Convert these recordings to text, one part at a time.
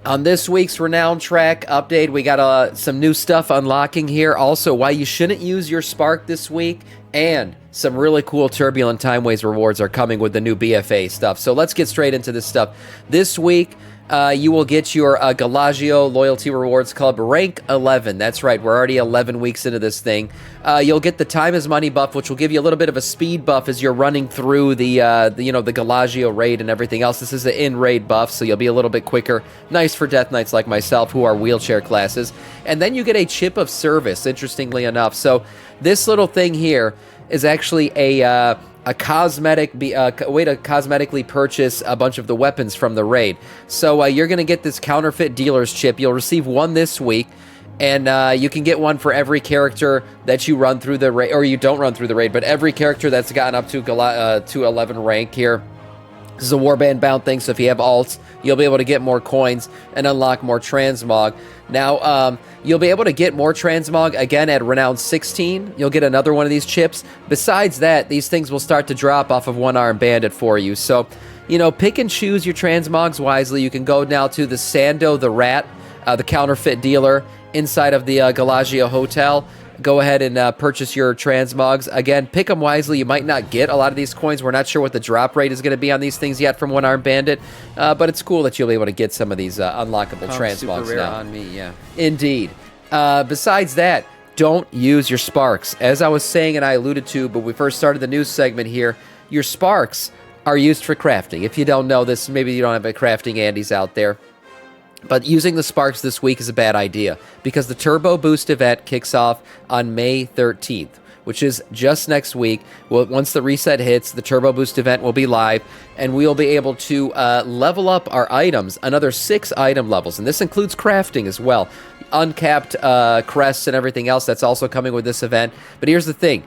On this week's Renown Track update, we got some new stuff unlocking here. Also, why you shouldn't use your Spark this week, and some really cool Turbulent Timeways rewards are coming with the new BFA stuff. So let's get straight into this stuff. This week, you will get your Galagio Loyalty Rewards Club rank 11. That's right, we're already 11 weeks into this thing. You'll get the Time is Money buff, which will give you a little bit of a speed buff as you're running through the Galagio raid and everything else. This is the in-raid buff, so you'll be a little bit quicker. Nice for Death Knights like myself, who are wheelchair classes. And then you get a Chip of Service, interestingly enough. So this little thing here is actually a cosmetic way to cosmetically purchase a bunch of the weapons from the raid. So you're going to get this counterfeit dealer's chip. You'll receive one this week, and you can get one for every character that you run through the raid, or you don't run through the raid, but every character that's gotten up to 11 rank here. This is a warband bound thing, so if you have alts, you'll be able to get more coins and unlock more transmog. Now, you'll be able to get more transmog again at Renown 16. You'll get another one of these chips. Besides that, these things will start to drop off of One Arm Bandit for you. So, pick and choose your transmogs wisely. You can go now to the Sando the Rat, the counterfeit dealer inside of the Galagio Hotel. Go ahead and purchase your transmogs. Again, pick them wisely. You might not get a lot of these coins. We're not sure what the drop rate is going to be on these things yet from One Arm Bandit, but it's cool that you'll be able to get some of these unlockable transmogs super rare now. on me, yeah. Indeed. Besides that, don't use your sparks. As I was saying and I alluded to, but we first started the news segment here, your sparks are used for crafting. If you don't know this, maybe you don't have a crafting Andes out there. But using the sparks this week is a bad idea because the Turbo Boost event kicks off on May 13th, which is just next week. Well, once the reset hits, the Turbo Boost event will be live, and we'll be able to level up our items, another 6 item levels, and this includes crafting as well. Uncapped crests and everything else that's also coming with this event. But here's the thing.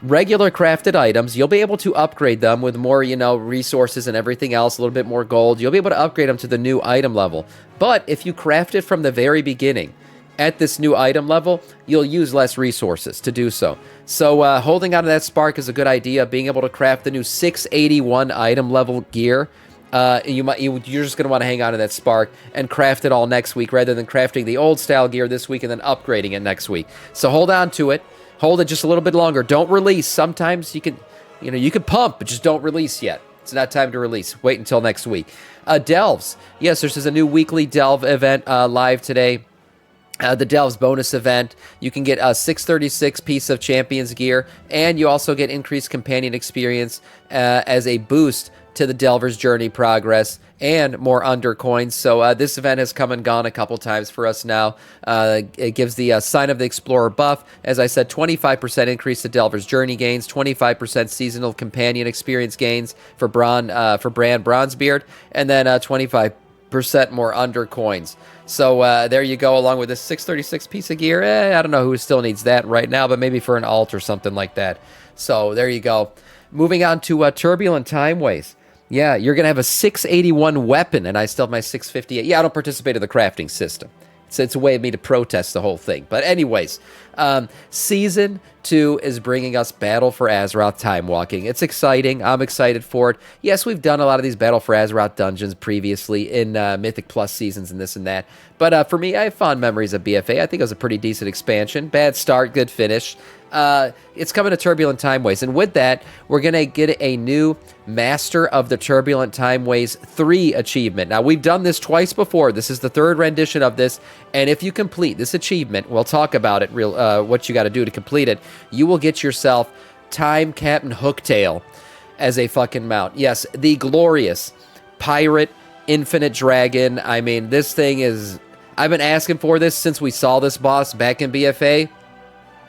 Regular crafted items, you'll be able to upgrade them with more, resources and everything else, a little bit more gold. You'll be able to upgrade them to the new item level. But if you craft it from the very beginning at this new item level, you'll use less resources to do so. So holding on to that spark is a good idea. Being able to craft the new 681 item level gear, you're just going to want to hang on to that spark and craft it all next week rather than crafting the old style gear this week and then upgrading it next week. So hold on to it. Hold it just a little bit longer. Don't release. Sometimes you can pump, but just don't release yet. It's not time to release. Wait until next week. Delves. Yes, this is a new weekly Delve event live today. The Delves bonus event. You can get a 636 piece of Champions gear, and you also get increased companion experience as a boost to the Delver's Journey progress and more under coins. So this event has come and gone a couple times for us now. It gives the Sign of the Explorer buff. As I said, 25% increase to Delver's Journey gains, 25% seasonal companion experience gains for Bran Bronzebeard, and then 25% more under coins. So there you go, along with this 636 piece of gear. I don't know who still needs that right now, but maybe for an alt or something like that. So there you go. Moving on to Turbulent Timeways. Yeah, you're going to have a 681 weapon, and I still have my 658. Yeah, I don't participate in the crafting system. It's a way of me to protest the whole thing. But anyways, Season 2 is bringing us Battle for Azeroth Time Walking. It's exciting. I'm excited for it. Yes, we've done a lot of these Battle for Azeroth dungeons previously in Mythic Plus seasons and this and that. But for me, I have fond memories of BFA. I think it was a pretty decent expansion. Bad start, good finish. It's coming to Turbulent Timeways, and with that, we're going to get a new Master of the Turbulent Timeways 3 achievement. Now, we've done this twice before. This is the third rendition of this, and if you complete this achievement, we'll talk about it, what you got to do to complete it, you will get yourself Timecap'n Hooktail as a fucking mount. Yes, the glorious Pirate Infinite Dragon. I mean, this thing is... I've been asking for this since we saw this boss back in BFA,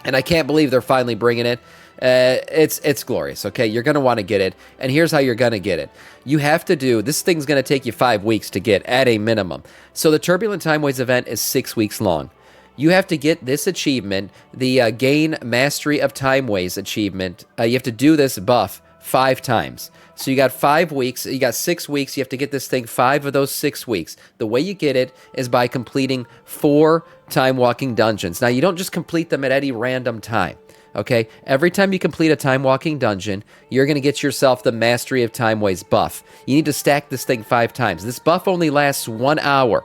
and I can't believe they're finally bringing it. It's glorious, okay? You're going to want to get it, and here's how you're going to get it. You have to do... This thing's going to take you 5 weeks to get, at a minimum. So the Turbulent Timeways event is 6 weeks long. You have to get this achievement, the Gain Mastery of Timeways achievement. You have to do this buff 5 times. So you got 5 weeks, you got 6 weeks, you have to get this thing 5 of those 6 weeks. The way you get it is by completing 4 time walking dungeons. Now, you don't just complete them at any random time, okay? Every time you complete a time walking dungeon, you're going to get yourself the Mastery of Timeways buff. You need to stack this thing 5 times. This buff only lasts 1 hour.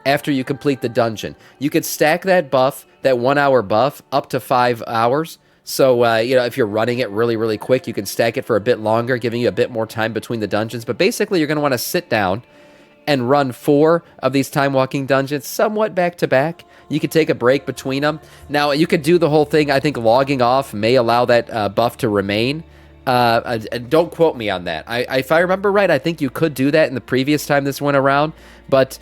after you complete the dungeon. You could stack that buff, that 1 hour buff, up to 5 hours. So, you know, if you're running it really, really quick, you can stack it for a bit longer, giving you a bit more time between the dungeons. But basically, you're going to want to sit down and run 4 of these time walking dungeons somewhat back to back. You could take a break between them. Now, you could do the whole thing. I think logging off may allow that buff to remain. Don't quote me on that. If I remember right, I think you could do that in the previous time this went around. But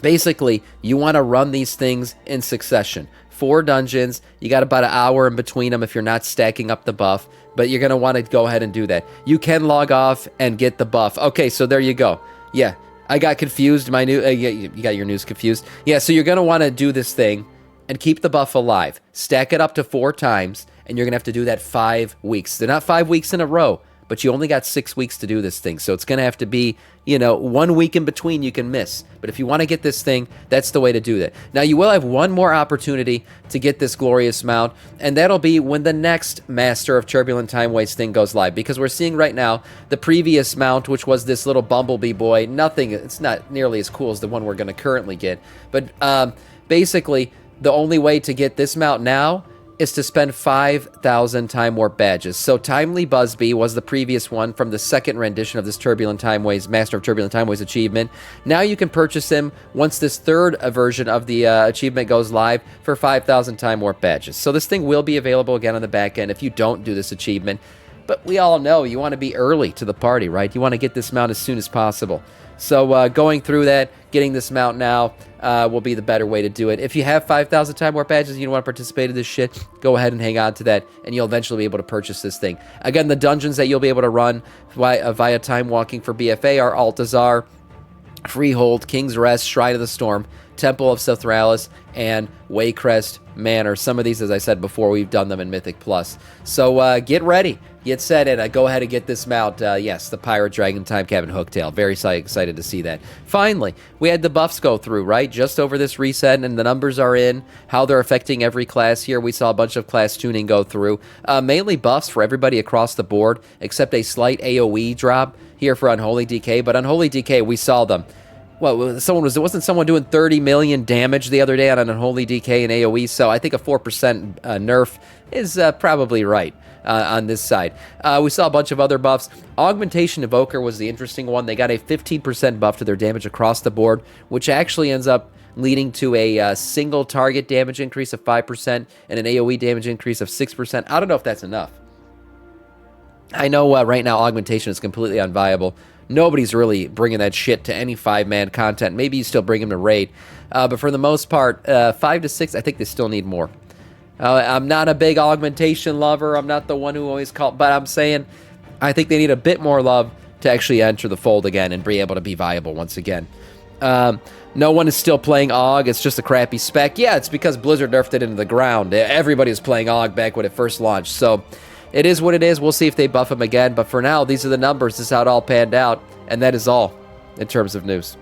basically, you want to run these things in succession. 4 dungeons. You got about an hour in between them if you're not stacking up the buff. But you're going to want to go ahead and do that. You can log off and get the buff. Okay, so there you go. Yeah. I got confused. You got your news confused. Yeah, so you're going to want to do this thing and keep the buff alive. Stack it up to 4 times, and you're going to have to do that 5 weeks. They're not 5 weeks in a row, but you only got 6 weeks to do this thing. So it's going to have to be, you know, 1 week in between you can miss. But if you want to get this thing, that's the way to do that. Now, you will have one more opportunity to get this glorious mount, and that'll be when the next Master of Turbulent Timeways thing goes live. Because we're seeing right now the previous mount, which was this little bumblebee boy. It's not nearly as cool as the one we're going to currently get. But basically, the only way to get this mount now is to spend 5,000 Time Warp badges. So Timely Busby was the previous one from the second rendition of this Turbulent Timeways, Master of Turbulent Timeways achievement. Now you can purchase him once this third version of the achievement goes live for 5,000 Time Warp badges. So this thing will be available again on the back end if you don't do this achievement. But we all know you want to be early to the party, right? You want to get this mount as soon as possible. So going through that, getting this mount now will be the better way to do it. If you have 5,000 Time Warp badges and you don't want to participate in this shit, go ahead and hang on to that, and you'll eventually be able to purchase this thing. Again, the dungeons that you'll be able to run via time walking for BFA are Altazar, Freehold, King's Rest, Shrine of the Storm, Temple of Sothralis, and Waycrest Manor. Some of these, as I said before, we've done them in Mythic Plus. So get ready, get set, and go ahead and get this mount. Yes, the Pirate Dragon Timecap'n Hooktail. Very excited to see that. Finally, we had the buffs go through, right? Just over this reset, and the numbers are in, how they're affecting every class here. We saw a bunch of class tuning go through. Mainly buffs for everybody across the board, except a slight AoE drop here for Unholy DK. But Unholy DK, we saw them. Well, wasn't someone doing 30 million damage the other day on an Unholy DK and AoE, so I think a 4% nerf is probably right on this side. We saw a bunch of other buffs. Augmentation Evoker was the interesting one. They got a 15% buff to their damage across the board, which actually ends up leading to a single target damage increase of 5% and an AoE damage increase of 6%. I don't know if that's enough. I know right now Augmentation is completely unviable. Nobody's really bringing that shit to any 5-man content. Maybe you still bring him to raid. But for the most part, 5 to 6, I think they still need more. I'm not a big augmentation lover. I'm not the one who always but I'm saying I think they need a bit more love to actually enter the fold again and be able to be viable once again. No one is still playing AUG. It's just a crappy spec. Yeah, it's because Blizzard nerfed it into the ground. Everybody was playing AUG back when it first launched. So it is what it is. We'll see if they buff him again. But for now, these are the numbers. This is how it all panned out. And that is all in terms of news.